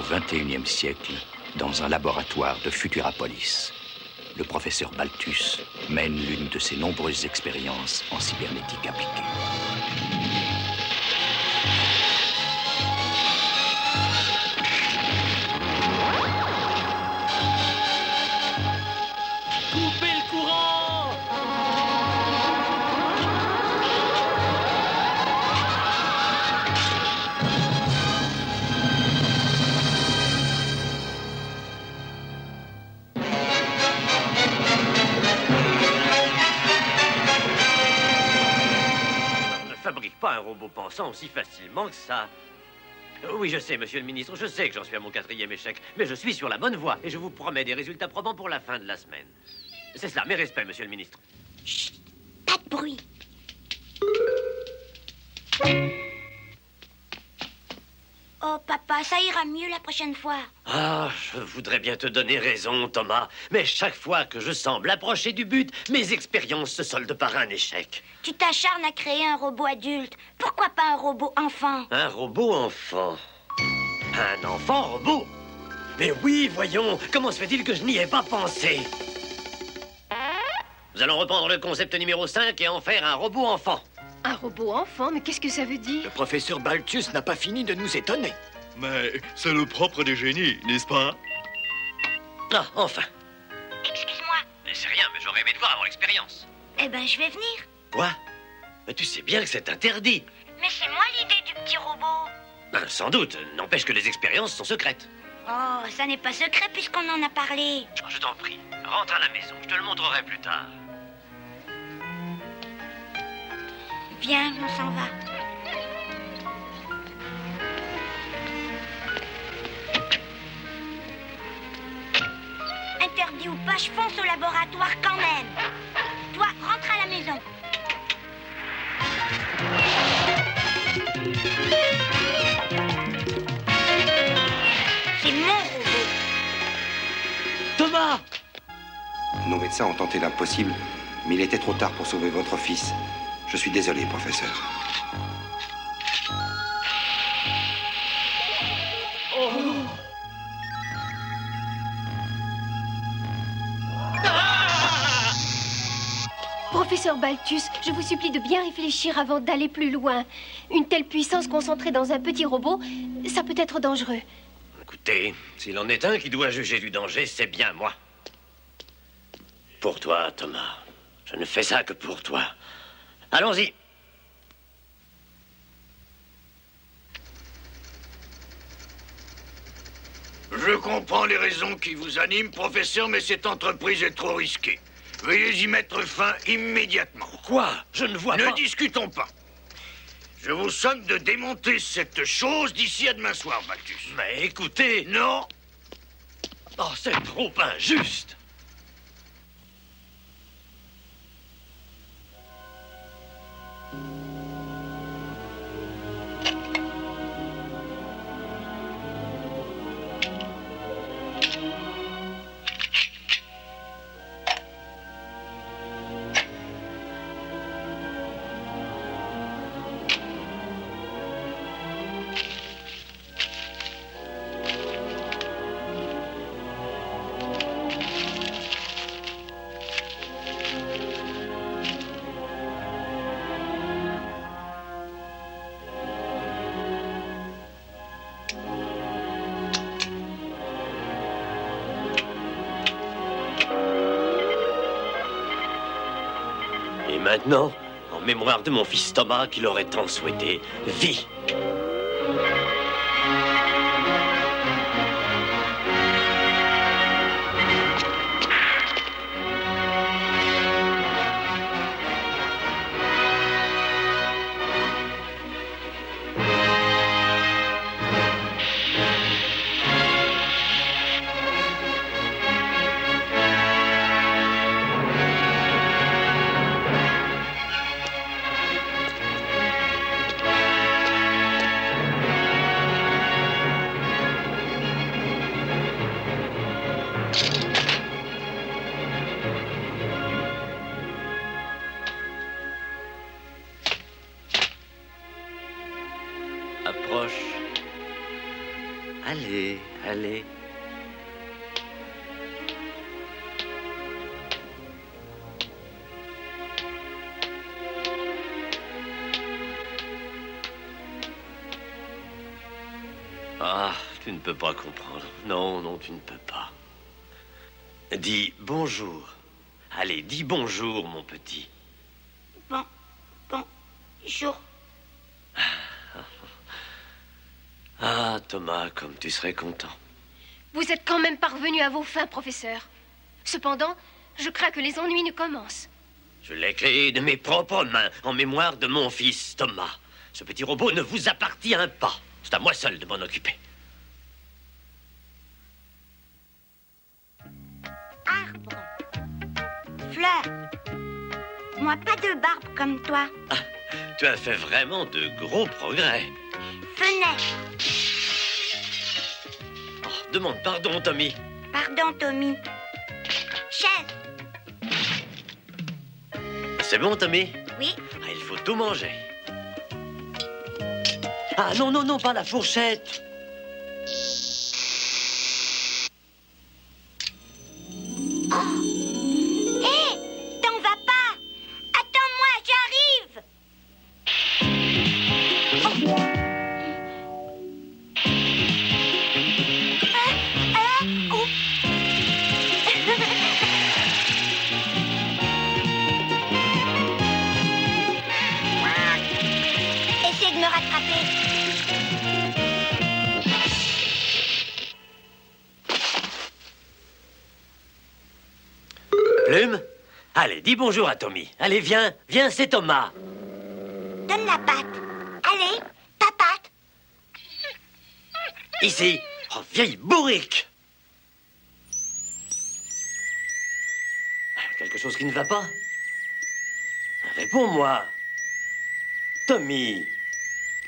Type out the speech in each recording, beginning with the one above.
XXIe siècle, dans un laboratoire de Futurapolis, le professeur Balthus mène l'une de ses nombreuses expériences en cybernétique appliquée. Coupez le courant! On ne fabrique pas un robot pensant aussi facilement que ça. Oui, je sais, monsieur le ministre, je sais que j'en suis à mon 4e échec, mais je suis sur la bonne voie et je vous promets des résultats probants pour la fin de la semaine. C'est cela, mes respects, monsieur le ministre. Chut, pas de bruit. Oh, papa, ça ira mieux la prochaine fois. Ah, je voudrais bien te donner raison, Thomas, mais chaque fois que je semble approcher du but, mes expériences se soldent par un échec. Tu t'acharnes à créer un robot adulte. Pourquoi pas un robot enfant? Un robot enfant. Un enfant robot? Mais oui, voyons, comment se fait-il que je n'y ai pas pensé? Nous allons reprendre le concept numéro 5 et en faire un robot enfant. Un robot enfant? Mais qu'est-ce que ça veut dire? Le professeur Balthus n'a pas fini de nous étonner. Mais c'est le propre des génies, n'est-ce pas? Ah, enfin. Excuse-moi. C'est rien, mais j'aurais aimé te voir avant l'expérience. Eh ben, je vais venir. Quoi? Mais tu sais bien que c'est interdit. Mais c'est moi l'idée du petit robot. Sans doute, n'empêche que les expériences sont secrètes. Oh, ça n'est pas secret puisqu'on en a parlé. Je t'en prie, rentre à la maison, je te le montrerai plus tard. Viens, on s'en va. Interdit ou pas, je fonce au laboratoire quand même. Toi, rentre à la maison. C'est mon robot. Thomas! Nos médecins ont tenté l'impossible, mais il était trop tard pour sauver votre fils. Je suis désolé, professeur. Professeur Balthus, je vous supplie de bien réfléchir avant d'aller plus loin. Une telle puissance concentrée dans un petit robot, ça peut être dangereux. Écoutez, s'il en est un qui doit juger du danger, c'est bien moi. Pour toi, Thomas. Je ne fais ça que pour toi. Allons-y. Je comprends les raisons qui vous animent, professeur, mais cette entreprise est trop risquée. Veuillez y mettre fin immédiatement. Quoi? Je ne vois pas... Ne discutons pas. Je vous somme de démonter cette chose d'ici à demain soir, Balthus. Mais écoutez... Non. Oh, c'est trop injuste. Et maintenant, en mémoire de mon fils Thomas qui l'aurait tant souhaité, vis. Allez, allez. Ah, tu ne peux pas comprendre. Non, non, tu ne peux pas. Dis bonjour. Allez, dis bonjour, mon petit. Bonjour. Ah, Thomas, comme tu serais content. Vous êtes quand même parvenu à vos fins, professeur. Cependant, je crains que les ennuis ne commencent. Je l'ai créé de mes propres mains, en mémoire de mon fils, Thomas. Ce petit robot ne vous appartient pas. C'est à moi seul de m'en occuper. Arbre. Fleur. Moi, pas de barbe comme toi. Ah, tu as fait vraiment de gros progrès. Fenêtre. Oh, demande pardon, Tommy. Pardon, Tommy. Chaise. C'est bon, Tommy? Oui. Ah, il faut tout manger. Ah, non, non, non, pas la fourchette. Hé, t'en vas pas. Attends-moi, j'arrive. Oh. Essaie de me rattraper. Plume? Allez, dis bonjour à Tommy. Allez, viens, viens, c'est Thomas. Donne la patte. Allez, ta patte. Ici. Oh, vieille bourrique. Quelque chose qui ne va pas? Réponds-moi. Tommy.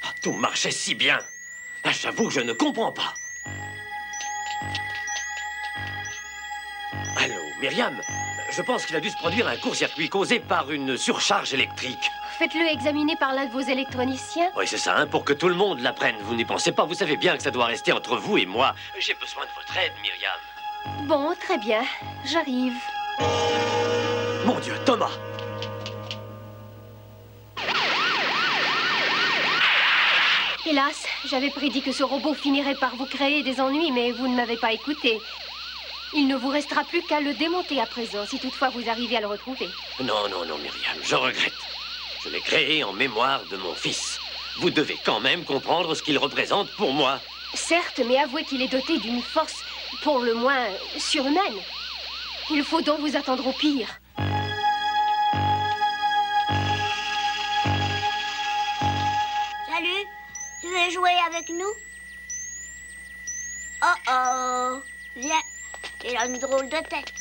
Ah, tout marchait si bien. Ah, j'avoue que je ne comprends pas. Allô, Myriam? Je pense qu'il a dû se produire un court-circuit causé par une surcharge électrique. Faites-le examiner par l'un de vos électroniciens. Oui, c'est ça, hein, pour que tout le monde l'apprenne. Vous n'y pensez pas, vous savez bien que ça doit rester entre vous et moi. J'ai besoin de votre aide, Myriam. Bon, très bien. J'arrive. Mon Dieu, Thomas! Hélas, j'avais prédit que ce robot finirait par vous créer des ennuis, mais vous ne m'avez pas écouté. Il ne vous restera plus qu'à le démonter à présent, si toutefois vous arrivez à le retrouver. Non, non, non, Myriam, je regrette. Je l'ai créé en mémoire de mon fils. Vous devez quand même comprendre ce qu'il représente pour moi. Certes, mais avouez qu'il est doté d'une force, pour le moins, surhumaine. Il faut donc vous attendre au pire. Salut, tu veux jouer avec nous? Oh oh, viens, il a une drôle de tête.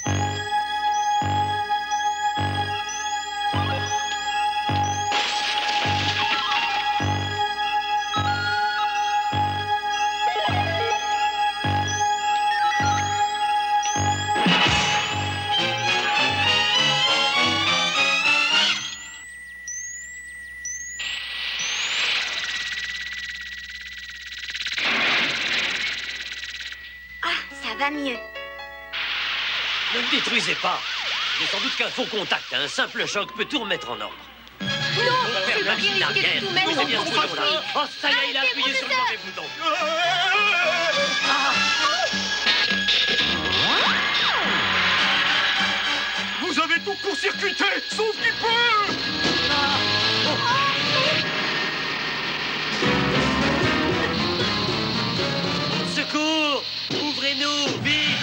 Ça va mieux. Ne me détruisez pas. Il est sans doute qu'un faux contact. Un simple choc peut tout remettre en ordre. Non, c'est pas bien risqué de tout mettre en bien ce conflit. bouton-là. Oh, ça y est, il a Arrêtez, appuyé sur le professeur. mauvais bouton. Vous avez tout court-circuité, sauf qu'il peut. Secours! Ouvrez-nous, vite!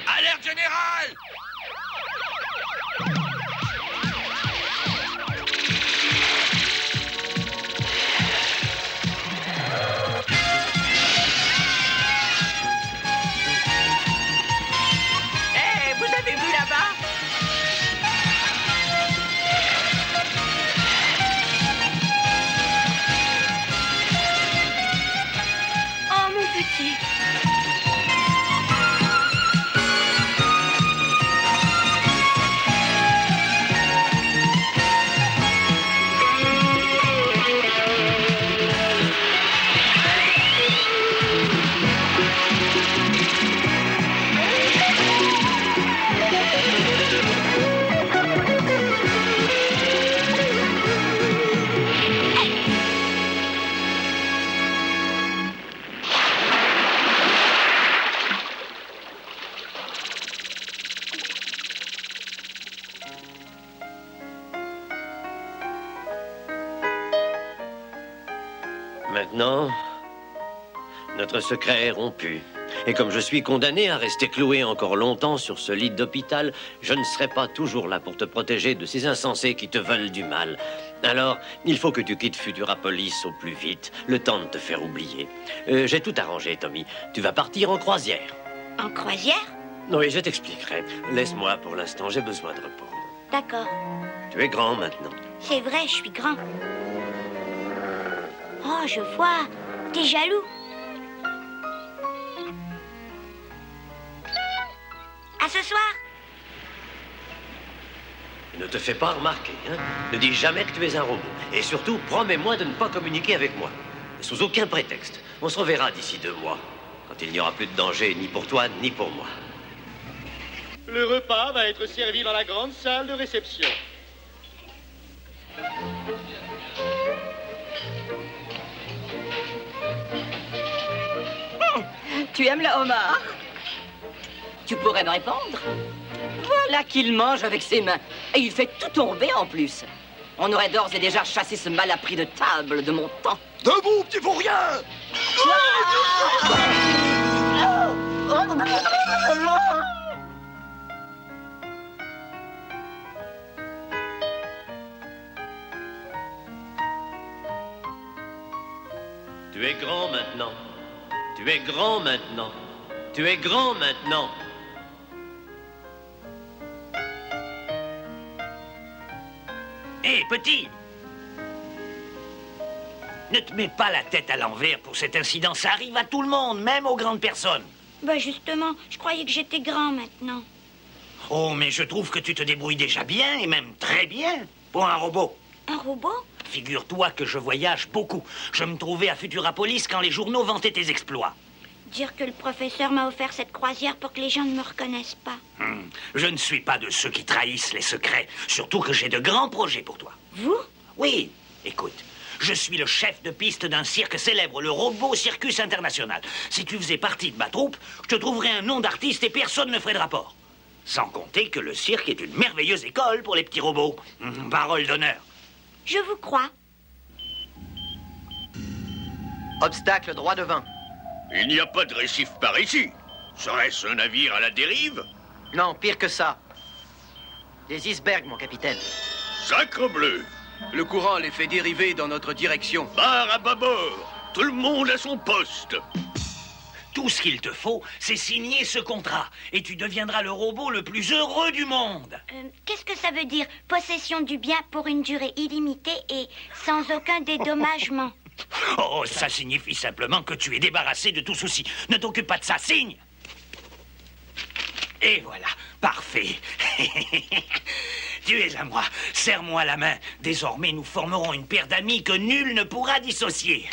Alerte générale! Merci. Maintenant, notre secret est rompu. Et comme je suis condamné à rester cloué encore longtemps sur ce lit d'hôpital, je ne serai pas toujours là pour te protéger de ces insensés qui te veulent du mal. Alors, il faut que tu quittes Futurapolis au plus vite, le temps de te faire oublier. J'ai tout arrangé, Tommy. Tu vas partir en croisière. En croisière? Oui, je t'expliquerai. Laisse-moi pour l'instant, j'ai besoin de repos. D'accord. Tu es grand maintenant. C'est vrai, je suis grand. Oh, je vois. T'es jaloux. À ce soir. Ne te fais pas remarquer, hein? Ne dis jamais que tu es un robot. Et surtout, promets-moi de ne pas communiquer avec moi. Sous aucun prétexte. On se reverra d'ici 2 mois, quand il n'y aura plus de danger ni pour toi, ni pour moi. Le repas va être servi dans la grande salle de réception. Tu aimes le homard? Tu pourrais me répondre? Voilà qu'il mange avec ses mains. Et il fait tout tomber en plus. On aurait d'ores et déjà chassé ce malappris de table de mon temps. Debout, petit vaurien! Tu es grand maintenant. Tu es grand maintenant. Tu es grand maintenant. Hé, petit! Ne te mets pas la tête à l'envers pour cet incident. Ça arrive à tout le monde, même aux grandes personnes. Bah justement, je croyais que j'étais grand maintenant. Oh, mais je trouve que tu te débrouilles déjà bien, et même très bien, pour un robot. Un robot? Figure-toi que je voyage beaucoup. Je me trouvais à Futurapolis quand les journaux vantaient tes exploits. Dire que le professeur m'a offert cette croisière pour que les gens ne me reconnaissent pas. Je ne suis pas de ceux qui trahissent les secrets. Surtout que j'ai de grands projets pour toi. Vous? Oui, écoute. Je suis le chef de piste d'un cirque célèbre, le Robot Circus International. Si tu faisais partie de ma troupe, je te trouverais un nom d'artiste et personne ne ferait de rapport. Sans compter que le cirque est une merveilleuse école pour les petits robots. Parole d'honneur. Je vous crois. Obstacle droit devant. Il n'y a pas de récif par ici. Serait-ce un navire à la dérive? Non, pire que ça. Des icebergs, mon capitaine. Sacrebleu! Le courant les fait dériver dans notre direction. Barre à bâbord! Tout le monde à son poste! Tout ce qu'il te faut, c'est signer ce contrat. Et tu deviendras le robot le plus heureux du monde. Qu'est-ce que ça veut dire? Possession du bien pour une durée illimitée et sans aucun dédommagement. Oh, ça signifie simplement que tu es débarrassé de tout souci. Ne t'occupe pas de ça, signe! Et voilà, parfait. Tu es à moi, serre-moi la main. Désormais, nous formerons une paire d'amis que nul ne pourra dissocier.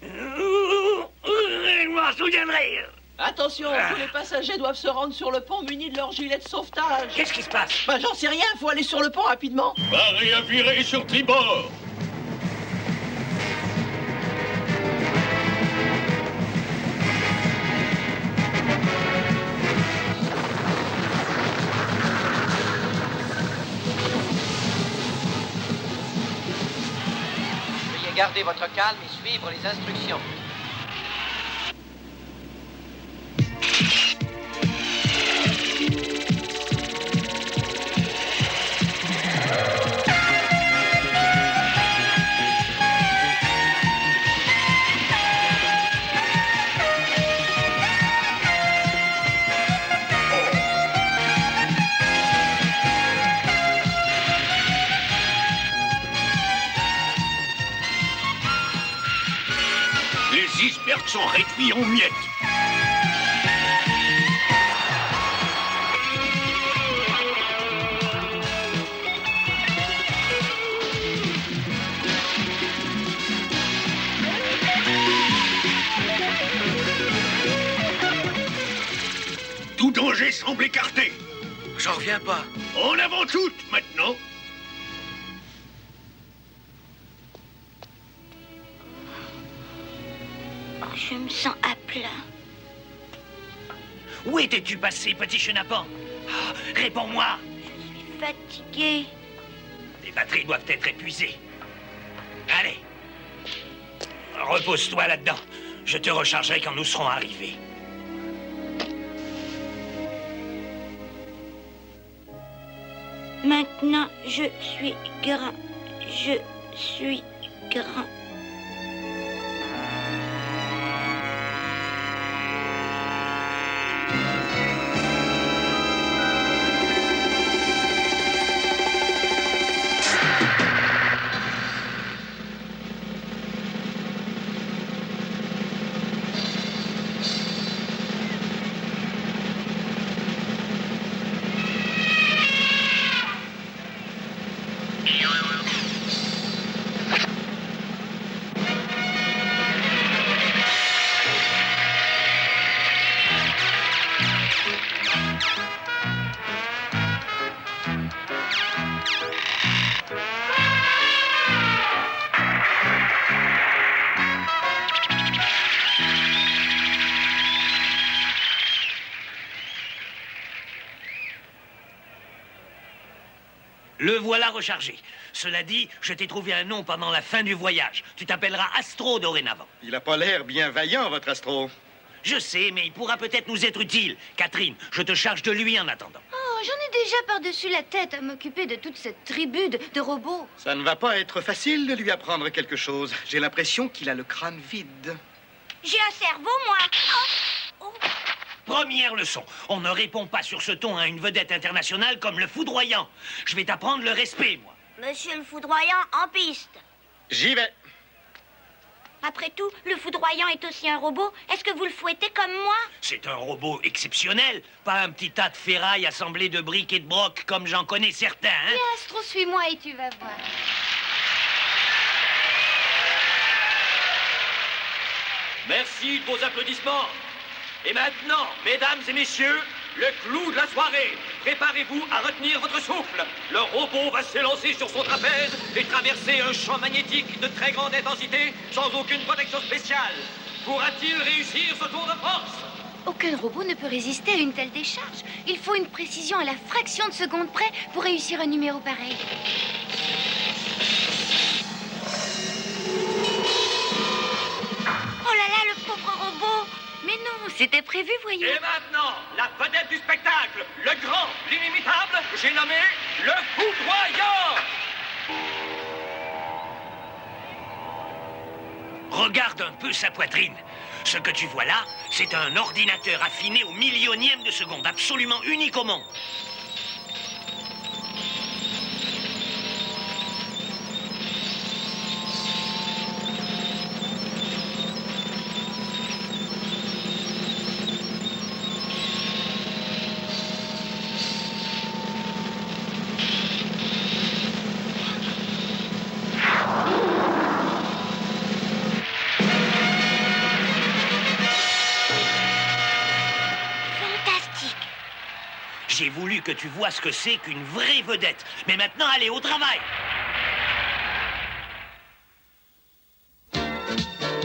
Je m'en souviendrai. Attention, tous les passagers doivent se rendre sur le pont munis de leur gilet de sauvetage. Qu'est-ce qui se passe? Bah, j'en sais rien, faut aller sur le pont rapidement. Barré à virer sur tribord! Veuillez garder votre calme et suivre les instructions. sont réduits en miettes. Tout danger semble écarté. J'en reviens pas. En avant toutes, maintenant. Je me sens à plat. Où étais-tu passé, petit chenapan? Ah, réponds-moi. Je suis fatiguée. Les batteries doivent être épuisées. Allez. Repose-toi là-dedans. Je te rechargerai quand nous serons arrivés. Maintenant, je suis grand. Je suis grand. Le voilà rechargé. Cela dit, je t'ai trouvé un nom pendant la fin du voyage. Tu t'appelleras Astro dorénavant. Il a pas l'air bien vaillant, votre Astro. Je sais, mais il pourra peut-être nous être utile. Catherine, je te charge de lui en attendant. Oh, j'en ai déjà par-dessus la tête à m'occuper de toute cette tribu de robots. Ça ne va pas être facile de lui apprendre quelque chose. J'ai l'impression qu'il a le crâne vide. J'ai un cerveau, moi. Oh. Première leçon, on ne répond pas sur ce ton à une vedette internationale comme le Foudroyant. Je vais t'apprendre le respect, moi. Monsieur le Foudroyant, en piste. J'y vais. Après tout, le Foudroyant est aussi un robot. Est-ce que vous le fouettez comme moi? C'est un robot exceptionnel, pas un petit tas de ferraille assemblé de briques et de brocs comme j'en connais certains, hein? Viens, Astro, suis-moi et tu vas voir. Merci de vos applaudissements. Et maintenant, mesdames et messieurs, le clou de la soirée. Préparez-vous à retenir votre souffle. Le robot va s'élancer sur son trapèze et traverser un champ magnétique de très grande intensité sans aucune protection spéciale. Pourra-t-il réussir ce tour de force? Aucun robot ne peut résister à une telle décharge. Il faut une précision à la fraction de seconde près pour réussir un numéro pareil. Oh là là, le pauvre robot! Mais non, c'était prévu, voyons. Et maintenant, la vedette du spectacle, le grand, l'inimitable, j'ai nommé le Foudroyant. Regarde un peu sa poitrine. Ce que tu vois là, c'est un ordinateur affiné au millionième de seconde, absolument unique au monde. J'ai voulu que tu vois ce que c'est qu'une vraie vedette. Mais maintenant, allez au travail.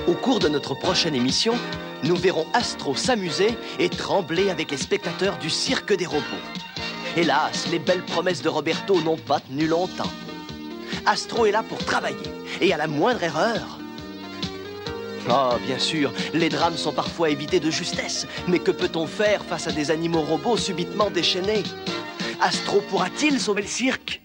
Au cours de notre prochaine émission, nous verrons Astro s'amuser et trembler avec les spectateurs du cirque des robots. Hélas, les belles promesses de Roberto n'ont pas tenu longtemps. Astro est là pour travailler, et à la moindre erreur... Ah, bien sûr, les drames sont parfois évités de justesse, mais que peut-on faire face à des animaux robots subitement déchaînés? Astro pourra-t-il sauver le cirque?